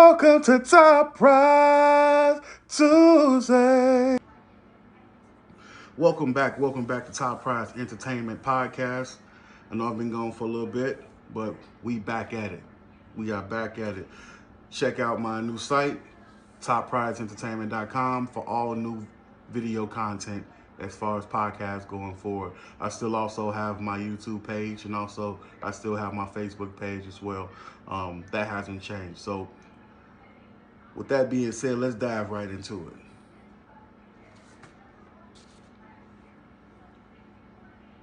Welcome to Top Prize Tuesday. Welcome back to Top Prize Entertainment Podcast. I know I've been gone for a little bit, but we back at it. We are back at it. Check out my new site, topprizeentertainment.com, for all new video content as far as podcasts going forward. I still also have my YouTube page, and also I still have my Facebook page as well. That hasn't changed. So with that being said, let's dive right into it.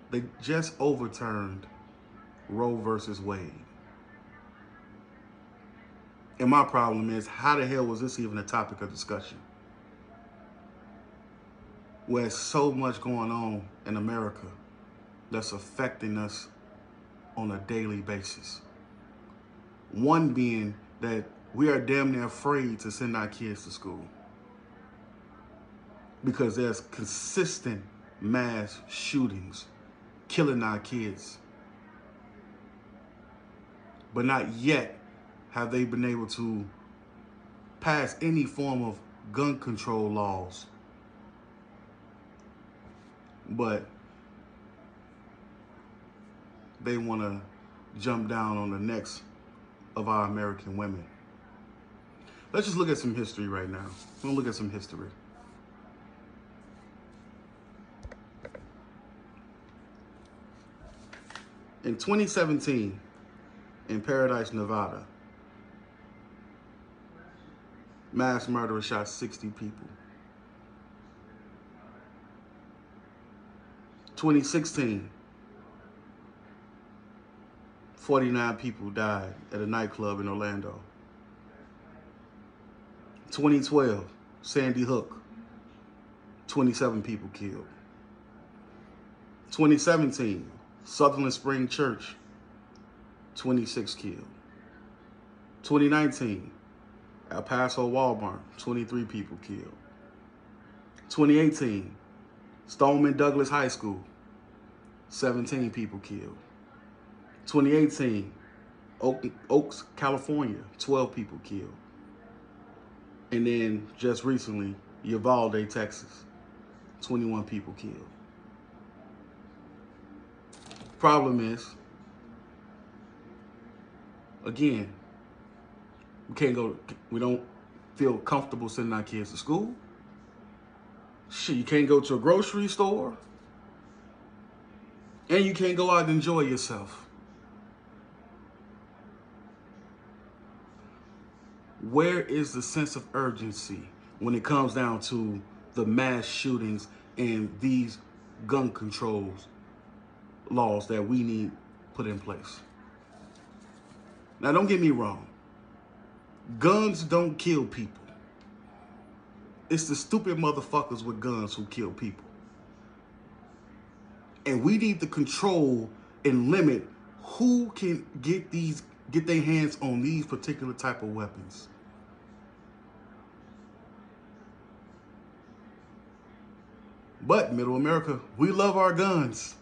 They just overturned Roe versus Wade. And my problem is, how the hell was this even a topic of discussion? Where there's so much going on in America that's affecting us on a daily basis. One being that we are damn near afraid to send our kids to school because there's consistent mass shootings killing our kids. But not yet have they been able to pass any form of gun control laws. But they want to jump down on the necks of our American women. Let's just look at some history right now. We'll look at some history. In 2017, in Paradise, Nevada, mass murderer shot 60 people. 2016, 49 people died at a nightclub in Orlando. 2012, Sandy Hook, 27 people killed. 2017, Sutherland Spring Church, 26 killed. 2019, El Paso Walmart, 23 people killed. 2018, Stoneman Douglas High School, 17 people killed. 2018, Oaks, California, 12 people killed. And then just recently, Uvalde, Texas, 21 people killed. Problem is, again, we don't feel comfortable sending our kids to school. Shit, you can't go to a grocery store. And you can't go out and enjoy yourself. Where is the sense of urgency when it comes down to the mass shootings and these gun controls laws that we need put in place? Now, don't get me wrong. Guns don't kill people. It's the stupid motherfuckers with guns who kill people. And we need to control and limit who can get their hands on these particular type of weapons. But Middle America, we love our guns.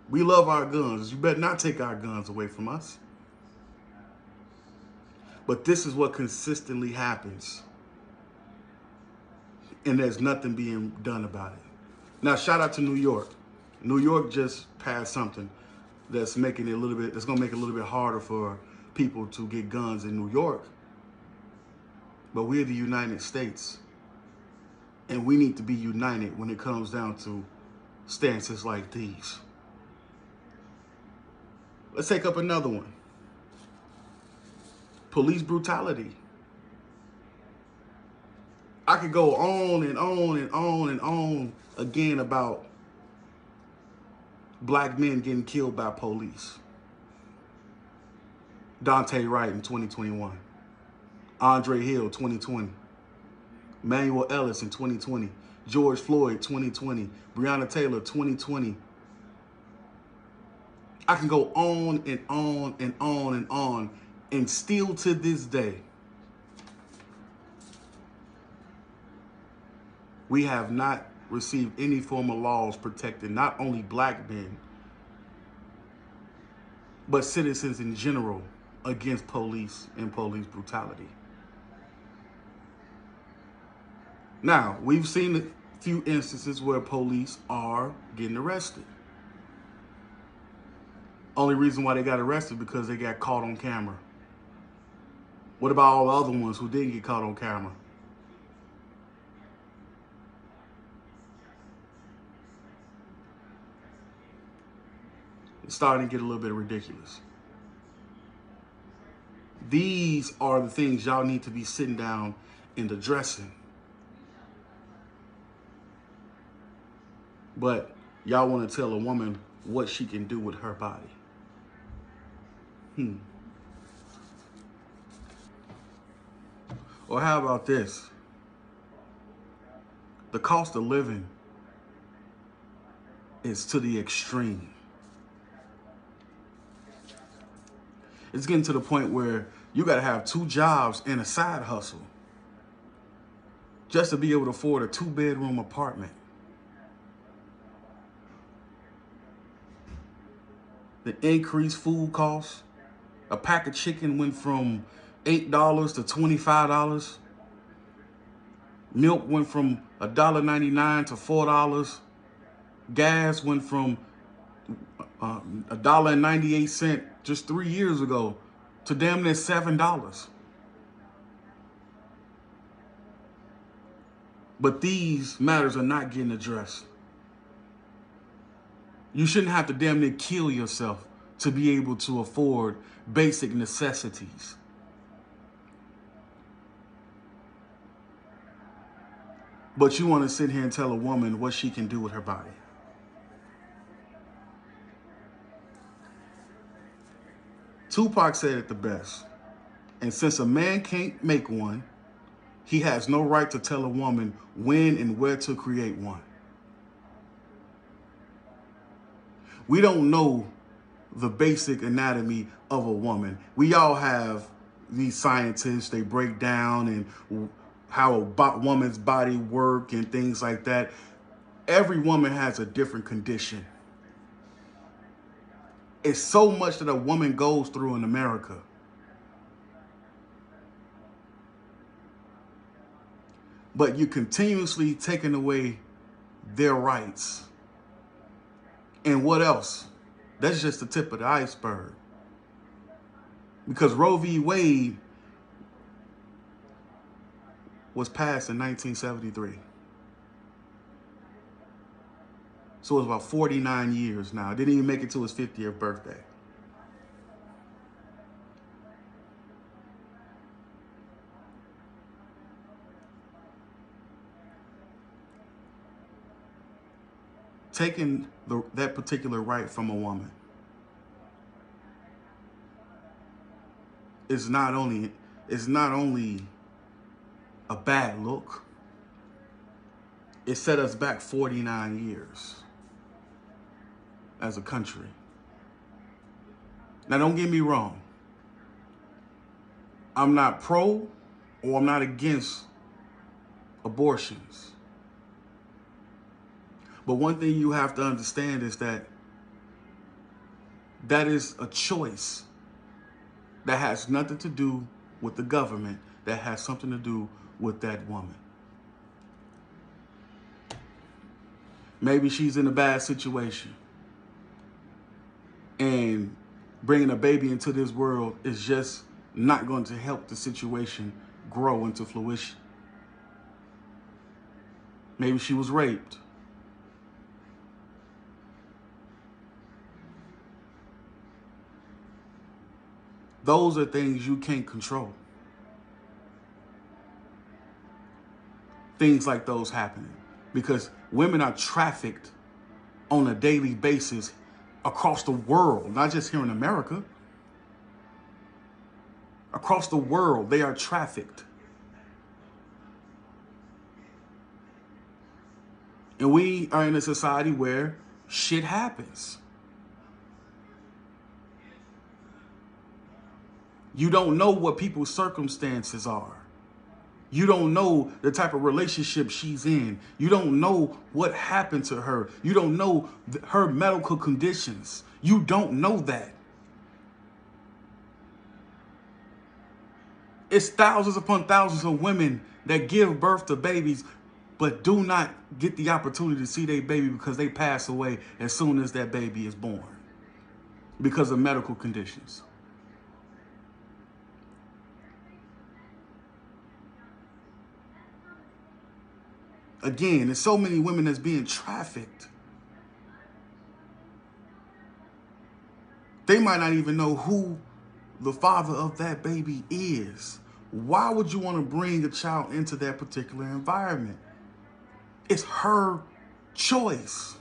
We love our guns. You better not take our guns away from us. But this is what consistently happens. And there's nothing being done about it. Now, shout out to New York. New York just passed something that's making it it's going to make it a little bit harder for people to get guns in New York. But we're the United States. And we need to be united when it comes down to stances like these. Let's take up another one. Police brutality. I could go on and on and on and on again about black men getting killed by police. Dante Wright in 2021. Andre Hill, 2020. Manuel Ellis in 2020. George Floyd, 2020. Breonna Taylor, 2020. I can go on and on and on and on. And still to this day, we have not received any form of laws protecting not only black men, but citizens in general against police and police brutality. Now, we've seen a few instances where police are getting arrested. Only reason why they got arrested because they got caught on camera. What about all the other ones who didn't get caught on camera? It's starting to get a little bit ridiculous. These are the things y'all need to be sitting down and addressing. But y'all want to tell a woman what she can do with her body. Or how about this? The cost of living is to the extreme. It's getting to the point where you got to have 2 jobs and a side hustle just to be able to afford a 2-bedroom apartment. The increased food costs. A pack of chicken went from $8 to $25. Milk went from $1.99 to $4. Gas went from $1.98 just 3 years ago to damn near $7. But these matters are not getting addressed. You shouldn't have to damn near kill yourself to be able to afford basic necessities. But you want to sit here and tell a woman what she can do with her body. Tupac said it the best. And since a man can't make one, he has no right to tell a woman when and where to create one. We don't know the basic anatomy of a woman. We all have these scientists, they break down and how a woman's body work and things like that. Every woman has a different condition. It's so much that a woman goes through in America. But you're continuously taking away their rights. And what else? That's just the tip of the iceberg. Because Roe v. Wade was passed in 1973. So it's about 49 years now. Didn't even make it to his 50th birthday. Taking that particular right from a woman is not only a bad look, it set us back 49 years as a country. Now, don't get me wrong. I'm not pro or I'm not against abortions. But one thing you have to understand is that is a choice that has nothing to do with the government, that has something to do with that woman. Maybe she's in a bad situation, and bringing a baby into this world is just not going to help the situation grow into fruition. Maybe she was raped. Those are things you can't control. Things like those happening because women are trafficked on a daily basis across the world, not just here in America. Across the world, they are trafficked. And we are in a society where shit happens. You don't know what people's circumstances are. You don't know the type of relationship she's in. You don't know what happened to her. You don't know her medical conditions. You don't know that. It's thousands upon thousands of women that give birth to babies but do not get the opportunity to see their baby because they pass away as soon as that baby is born because of medical conditions. Again, there's so many women that's being trafficked. They might not even know who the father of that baby is. Why would you want to bring a child into that particular environment? It's her choice.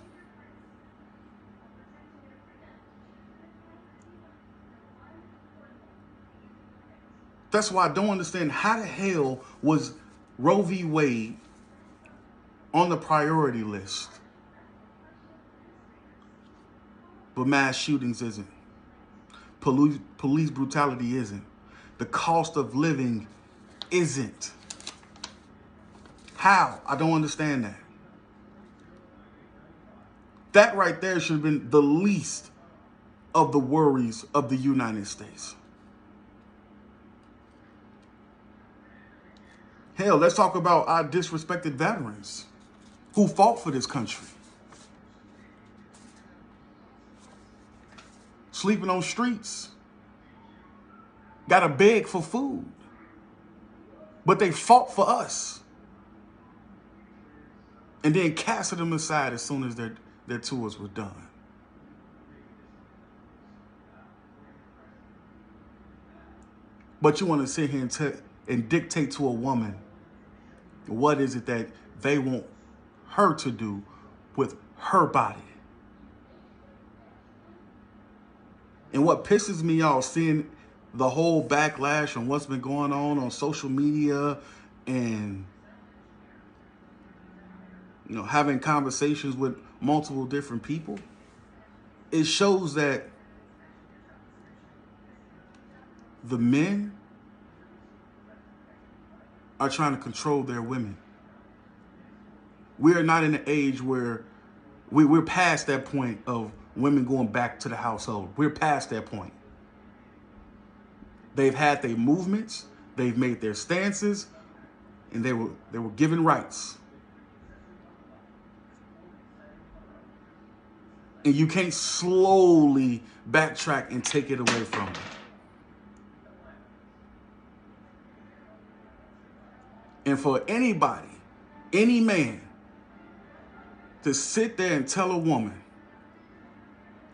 That's why I don't understand how the hell was Roe v. Wade on the priority list, but mass shootings isn't. Police brutality isn't. The cost of living isn't. How? I don't understand that. That right there should have been the least of the worries of the United States. Hell, let's talk about our disrespected veterans who fought for this country. Sleeping on streets. Gotta beg for food. But they fought for us. And then casted them aside as soon as their tours were done. But you want to sit here and dictate to a woman what is it that they want her to do with her body. And what pisses me off, seeing the whole backlash on what's been going on social media and, you know, having conversations with multiple different people, it shows that the men are trying to control their women. We are not in an age where we're past that point of women going back to the household. We're past that point. They've had their movements, they've made their stances, and they were given rights. And you can't slowly backtrack and take it away from them. And for anybody, any man, to sit there and tell a woman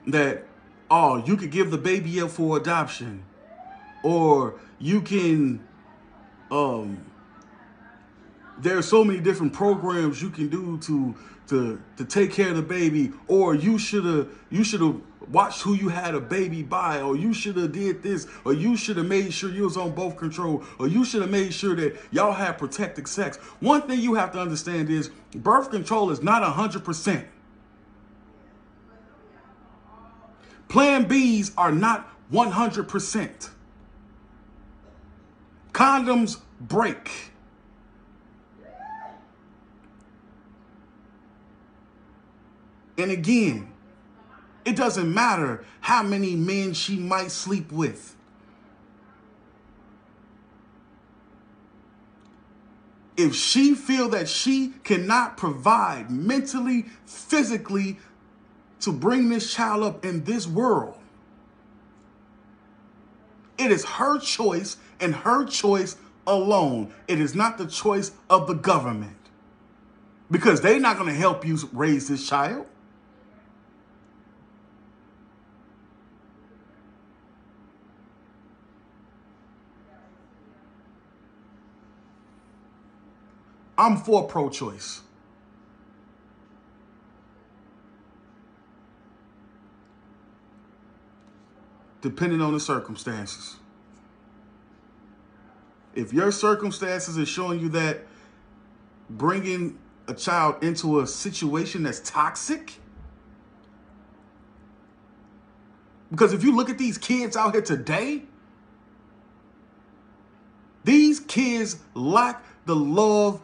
that, oh, you could give the baby up for adoption, or you can, there are so many different programs you can do to take care of the baby, or you should have watched who you had a baby by, or you should have did this, or you should have made sure you was on birth control, or you should have made sure that y'all had protected sex. One thing you have to understand is birth control is not 100%. Plan Bs are not 100%. Condoms break. And again, it doesn't matter how many men she might sleep with. If she feels that she cannot provide mentally, physically to bring this child up in this world, it is her choice and her choice alone. It is not the choice of the government, because they're not going to help you raise this child. I'm for pro-choice. Depending on the circumstances. If your circumstances are showing you that bringing a child into a situation that's toxic, because if you look at these kids out here today, these kids lack the love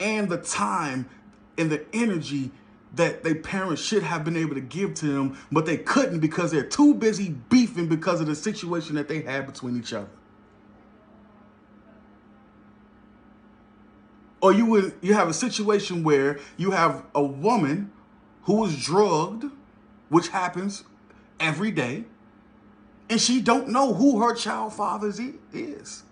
and the time and the energy that their parents should have been able to give to them, but they couldn't because they're too busy beefing because of the situation that they had between each other. Or you have a situation where you have a woman who is drugged, which happens every day, and she don't know who her child father is.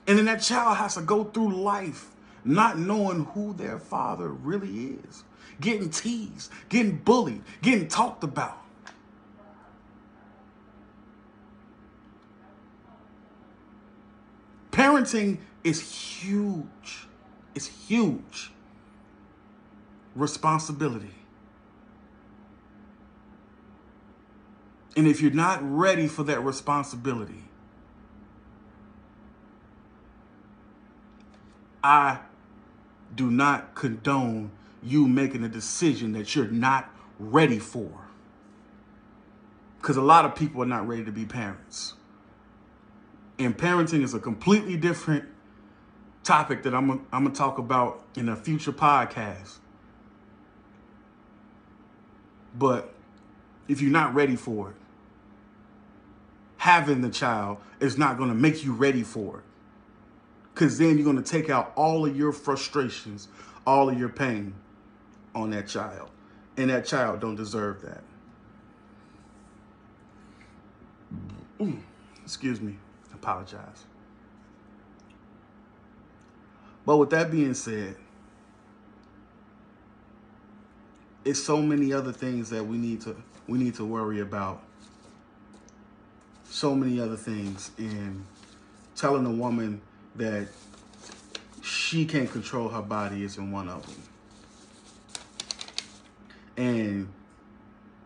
And then that child has to go through life not knowing who their father really is, getting teased, getting bullied, getting talked about. Parenting is huge. It's huge responsibility. And if you're not ready for that responsibility, I do not condone you making a decision that you're not ready for. Because a lot of people are not ready to be parents. And parenting is a completely different topic that I'm going to talk about in a future podcast. But if you're not ready for it, having the child is not going to make you ready for it. Because then you're going to take out all of your frustrations, all of your pain on that child. And that child don't deserve that. Excuse me. I apologize. But with that being said, it's so many other things that we need to worry about. So many other things. And telling a woman that she can't control her body isn't one of them. And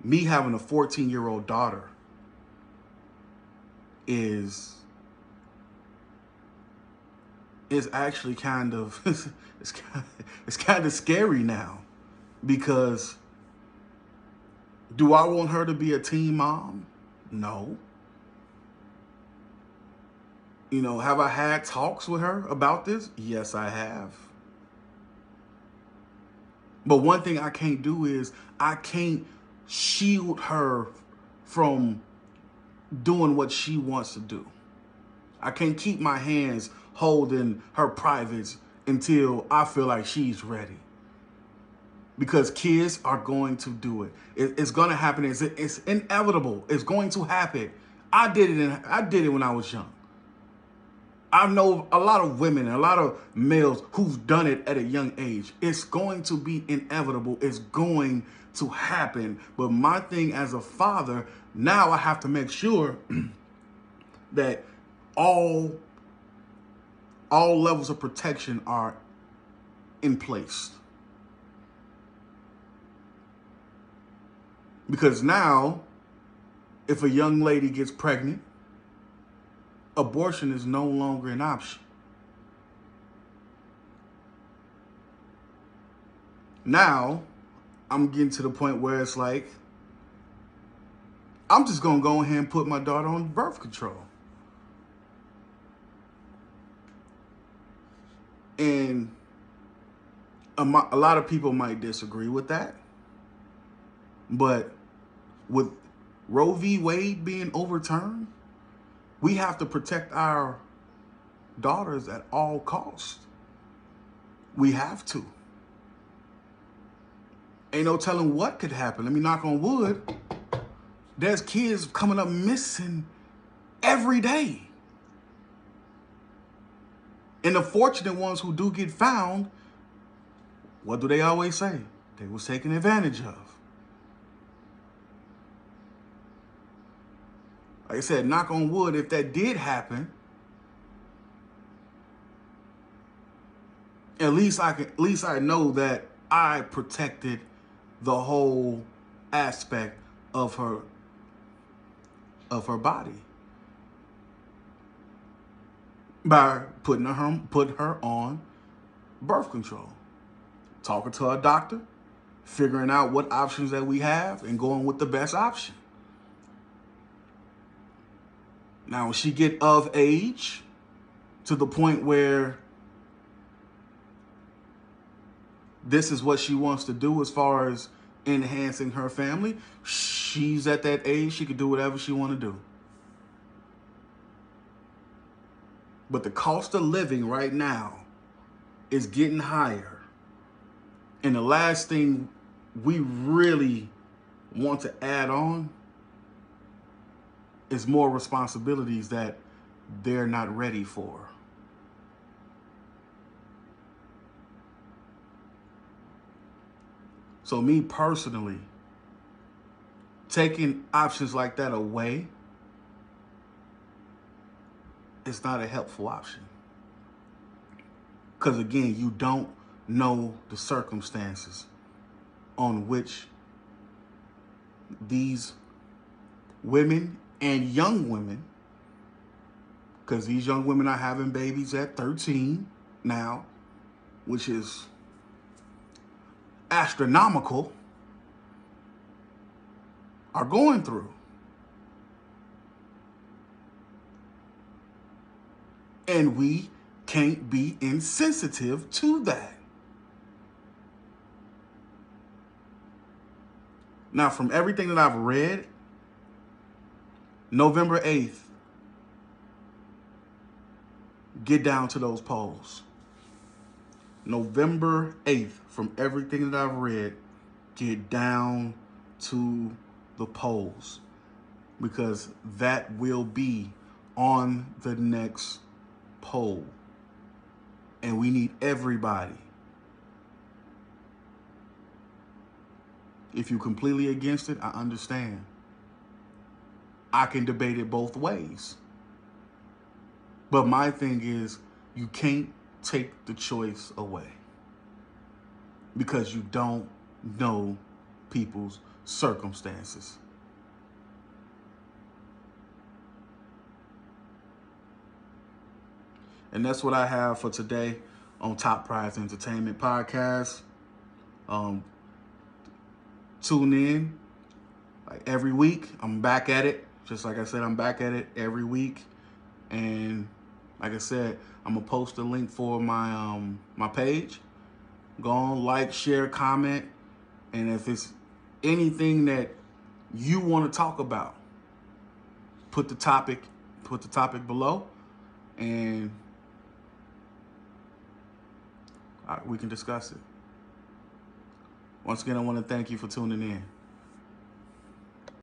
me having a 14-year-old daughter is actually kind of it's kind of scary now, because do I want her to be a teen mom? No. You know, have I had talks with her about this? Yes, I have. But one thing I can't do is I can't shield her from doing what she wants to do. I can't keep my hands holding her privates until I feel like she's ready. Because kids are going to do it. It's going to happen. It's inevitable. It's going to happen. I did it when I was young. I know a lot of women and a lot of males who've done it at a young age. It's going to be inevitable. It's going to happen. But my thing as a father, now I have to make sure that all levels of protection are in place. Because now, if a young lady gets pregnant, abortion is no longer an option. Now, I'm getting to the point where it's like, I'm just going to go ahead and put my daughter on birth control. And a lot of people might disagree with that. But with Roe v. Wade being overturned, we have to protect our daughters at all costs. We have to. Ain't no telling what could happen. Let me knock on wood. There's kids coming up missing every day. And the fortunate ones who do get found, what do they always say? They was taken advantage of. Like I said, knock on wood, if that did happen, at least I know that I protected the whole aspect of her body by putting her on birth control, talking to her doctor, figuring out what options that we have, and going with the best option. Now, when she get of age to the point where this is what she wants to do as far as enhancing her family, she's at that age, she can do whatever she want to do. But the cost of living right now is getting higher. And the last thing we really want to add on is more responsibilities that they're not ready for. So me personally, taking options like that away is not a helpful option. Because again, you don't know the circumstances on which these women and young women, because these young women are having babies at 13 now, which is astronomical, are going through. And we can't be insensitive to that. Now, from everything that I've read, November 8th, get down to those polls. November 8th, from everything that I've read, get down to the polls, because that will be on the next poll. And we need everybody. If you're completely against it, I understand. I can debate it both ways. But my thing is, you can't take the choice away because you don't know people's circumstances. And that's what I have for today on Top Prize Entertainment Podcast. Tune in like every week. I'm back at it. Just like I said, I'm back at it every week. And like I said, I'm gonna post a link for my my page. Go on, like, share, comment, and if it's anything that you want to talk about, put the topic below, and we can discuss it. Once again, I want to thank you for tuning in.